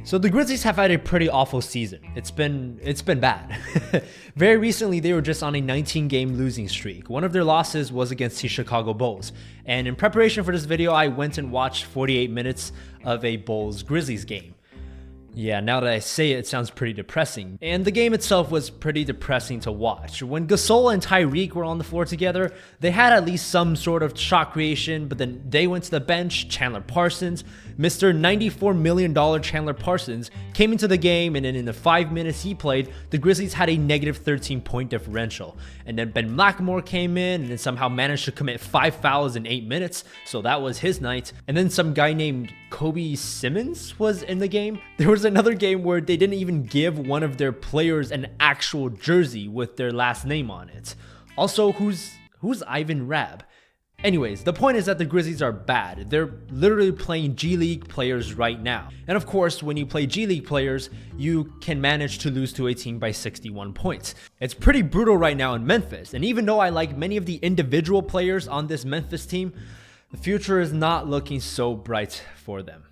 So the Grizzlies have had a pretty awful season. It's been bad. Very recently, they were just on a 19-game losing streak. One of their losses was against the Chicago Bulls. And in preparation for this video, I went and watched 48 minutes of a Bulls-Grizzlies game. Yeah, now that I say it, it sounds pretty depressing. And the game itself was pretty depressing to watch. When Gasol and Tyreek were on the floor together, they had at least some sort of shot creation, but then they went to the bench. Chandler Parsons, Mr. $94 million Chandler Parsons, came into the game, and then in the 5 minutes he played, the Grizzlies had a negative 13-point differential. And then Ben McLeod came in and then somehow managed to commit 5 fouls in 8 minutes, so that was his night. And then some guy named Kobe Simmons was in the game. There was another game where they didn't even give one of their players an actual jersey with their last name on it. Also, who's Ivan Rabb? Anyways, the point is that the Grizzlies are bad. They're literally playing G League players right now. And of course, when you play G League players, you can manage to lose to a team by 61 points. It's pretty brutal right now in Memphis. And even though I like many of the individual players on this Memphis team, the future is not looking so bright for them.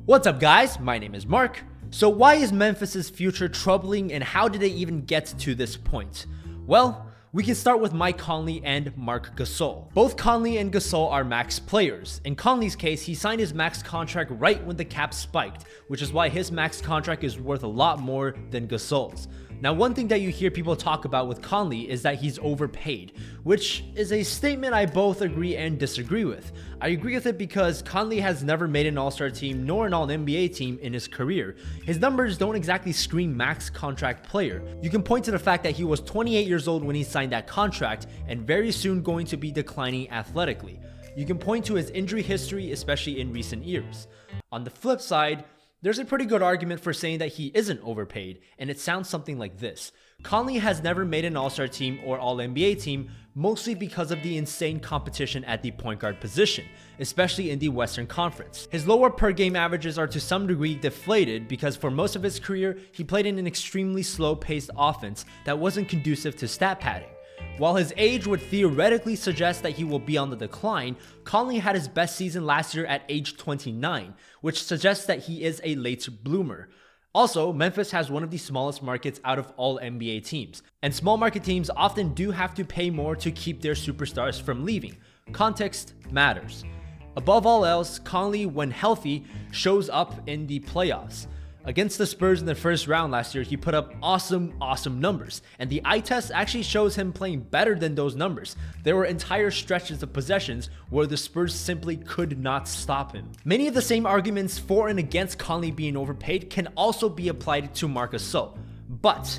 What's up, guys? My name is Mark. So why is Memphis's future troubling, and how did they even get to this point? Well, we can start with Mike Conley and Marc Gasol. Both Conley and Gasol are max players. In Conley's case, he signed his max contract right when the cap spiked, which is why his max contract is worth a lot more than Gasol's. Now, one thing that you hear people talk about with Conley is that he's overpaid, which is a statement I both agree and disagree with. I agree with it because Conley has never made an All-Star team nor an All-NBA team in his career. His numbers don't exactly scream max contract player. You can point to the fact that he was 28 years old when he signed that contract and very soon going to be declining athletically. You can point to his injury history, especially in recent years. On the flip side, there's a pretty good argument for saying that he isn't overpaid, and it sounds something like this. Conley has never made an All-Star team or All-NBA team, mostly because of the insane competition at the point guard position, especially in the Western Conference. His lower per game averages are to some degree deflated because for most of his career, he played in an extremely slow-paced offense that wasn't conducive to stat padding. While his age would theoretically suggest that he will be on the decline, Conley had his best season last year at age 29, which suggests that he is a late bloomer. Also, Memphis has one of the smallest markets out of all NBA teams, and small market teams often do have to pay more to keep their superstars from leaving. Context matters. Above all else, Conley, when healthy, shows up in the playoffs. Against the Spurs in the first round last year, he put up awesome numbers, and the eye test actually shows him playing better than those numbers. There were entire stretches of possessions where the Spurs simply could not stop him. Many of the same arguments for and against Conley being overpaid can also be applied to Marc Gasol. But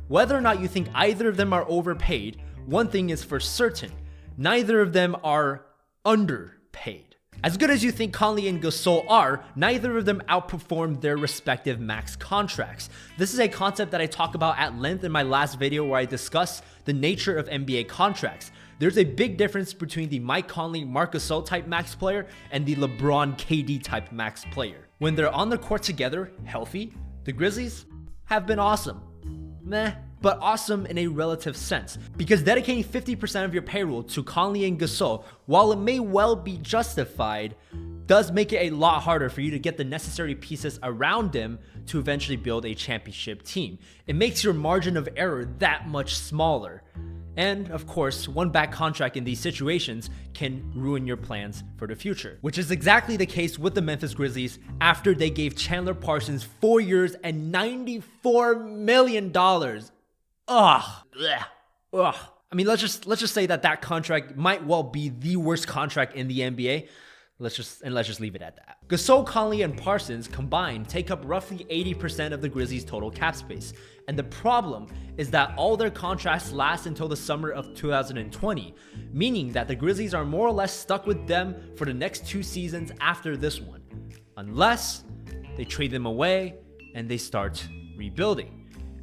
whether or not you think either of them are overpaid, one thing is for certain: neither of them are underpaid. As good as you think Conley and Gasol are, neither of them outperformed their respective max contracts. This is a concept that I talk about at length in my last video where I discuss the nature of NBA contracts. There's a big difference between the Mike Conley, Marc Gasol type max player and the LeBron KD type max player. When they're on the court together, healthy, the Grizzlies have been awesome. Meh. But awesome in a relative sense, because dedicating 50% of your payroll to Conley and Gasol, while it may well be justified, does make it a lot harder for you to get the necessary pieces around them to eventually build a championship team. It makes your margin of error that much smaller. And of course, one bad contract in these situations can ruin your plans for the future, which is exactly the case with the Memphis Grizzlies after they gave Chandler Parsons 4 years and $94 million. Ugh. I mean, let's just say that contract might well be the worst contract in the NBA. Let's just leave it at that. Gasol, Conley, and Parsons combined take up roughly 80% of the Grizzlies' total cap space. And the problem is that all their contracts last until the summer of 2020, meaning that the Grizzlies are more or less stuck with them for the next 2 seasons after this one, unless they trade them away and they start rebuilding.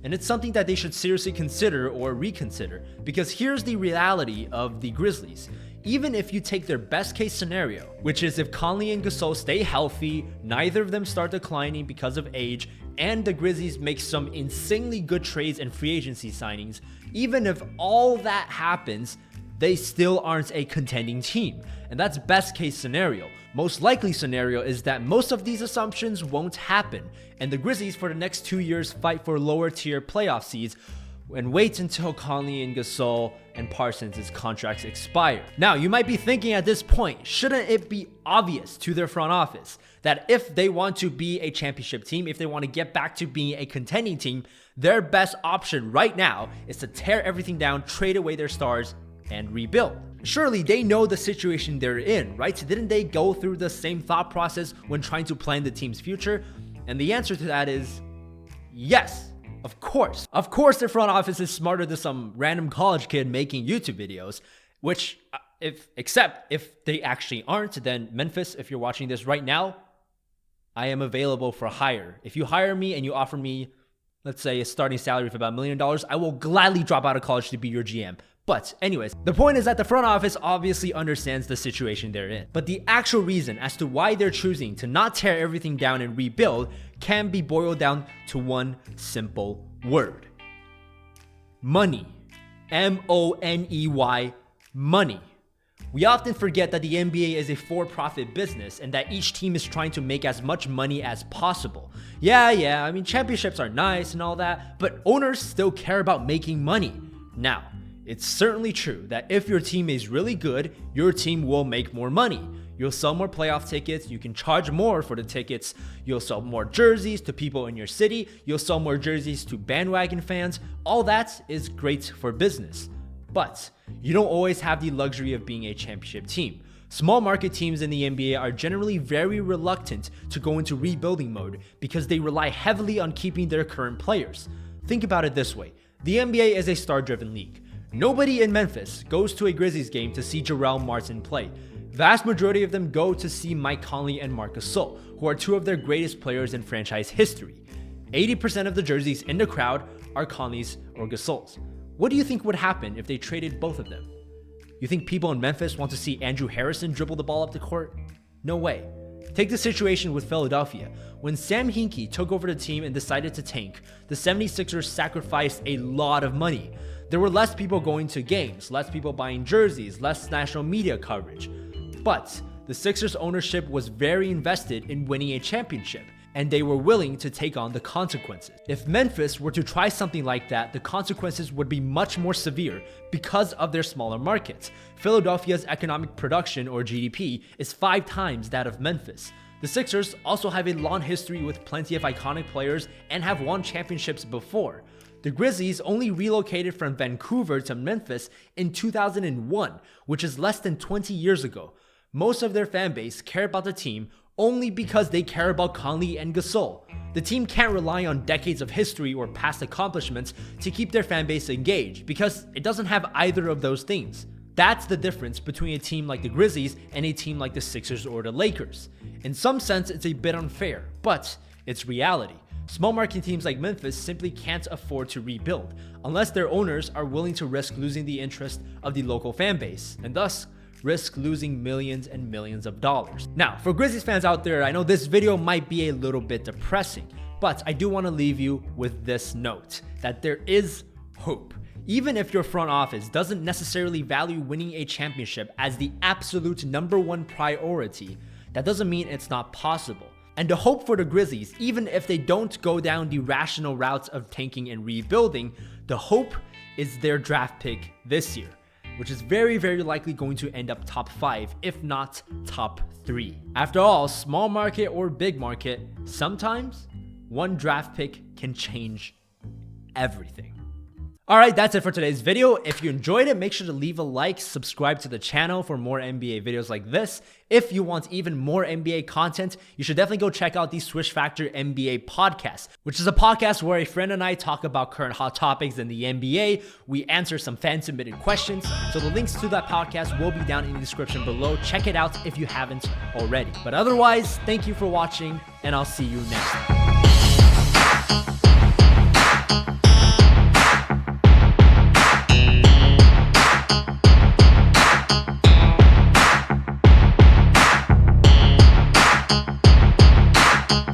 And it's something that they should seriously consider or reconsider, because here's the reality of the Grizzlies. Even if you take their best case scenario, which is if Conley and Gasol stay healthy, neither of them start declining because of age, and the Grizzlies make some insanely good trades and free agency signings, even if all that happens, they still aren't a contending team. And that's best case scenario. Most likely scenario is that most of these assumptions won't happen, and the Grizzlies for the next 2 years fight for lower tier playoff seeds and wait until Conley and Gasol and Parsons' contracts expire. Now, you might be thinking at this point, shouldn't it be obvious to their front office that if they want to be a championship team, if they want to get back to being a contending team, their best option right now is to tear everything down, trade away their stars, and rebuild? Surely they know the situation they're in, right? Didn't they go through the same thought process when trying to plan the team's future? And the answer to that is yes. Of course. Of course, their front office is smarter than some random college kid making YouTube videos, which, except if they actually aren't, then Memphis, if you're watching this right now, I am available for hire. If you hire me and you offer me, let's say, a starting salary of about $1 million, I will gladly drop out of college to be your GM. But anyways, the point is that the front office obviously understands the situation they're in. But the actual reason as to why they're choosing to not tear everything down and rebuild can be boiled down to one simple word. Money. M-O-N-E-Y, money. We often forget that the NBA is a for-profit business and that each team is trying to make as much money as possible. Yeah, I mean, championships are nice and all that, but owners still care about making money. Now, it's certainly true that if your team is really good, your team will make more money. You'll sell more playoff tickets, you can charge more for the tickets, you'll sell more jerseys to people in your city, you'll sell more jerseys to bandwagon fans. All that is great for business. But you don't always have the luxury of being a championship team. Small market teams in the NBA are generally very reluctant to go into rebuilding mode because they rely heavily on keeping their current players. Think about it this way. The NBA is a star-driven league. Nobody in Memphis goes to a Grizzlies game to see Jarrell Martin play. Vast majority of them go to see Mike Conley and Marc Gasol, who are two of their greatest players in franchise history. 80% of the jerseys in the crowd are Conley's or Gasol's. What do you think would happen if they traded both of them? You think people in Memphis want to see Andrew Harrison dribble the ball up the court? No way. Take the situation with Philadelphia. When Sam Hinkie took over the team and decided to tank, the 76ers sacrificed a lot of money. There were less people going to games, less people buying jerseys, less national media coverage. But the Sixers ownership was very invested in winning a championship, and they were willing to take on the consequences. If Memphis were to try something like that, the consequences would be much more severe because of their smaller markets. Philadelphia's economic production, or GDP, is 5 times that of Memphis. The Sixers also have a long history with plenty of iconic players and have won championships before. The Grizzlies only relocated from Vancouver to Memphis in 2001, which is less than 20 years ago. Most of their fan base care about the team only because they care about Conley and Gasol. The team can't rely on decades of history or past accomplishments to keep their fan base engaged because it doesn't have either of those things. That's the difference between a team like the Grizzlies and a team like the Sixers or the Lakers. In some sense, it's a bit unfair, but it's reality. Small market teams like Memphis simply can't afford to rebuild unless their owners are willing to risk losing the interest of the local fan base and thus risk losing millions and millions of dollars. Now, for Grizzlies fans out there, I know this video might be a little bit depressing, but I do want to leave you with this note that there is hope. Even if your front office doesn't necessarily value winning a championship as the absolute #1 priority, that doesn't mean it's not possible. And the hope for the Grizzlies, even if they don't go down the rational routes of tanking and rebuilding, the hope is their draft pick this year, which is very, very likely going to end up top 5, if not top 3. After all, small market or big market, sometimes one draft pick can change everything. Alright, that's it for today's video. If you enjoyed it, make sure to leave a like, subscribe to the channel for more NBA videos like this. If you want even more NBA content, you should definitely go check out the Swish Factor NBA podcast, which is a podcast where a friend and I talk about current hot topics in the NBA. We answer some fan-submitted questions, so the links to that podcast will be down in the description below. Check it out if you haven't already. But otherwise, thank you for watching, and I'll see you next time.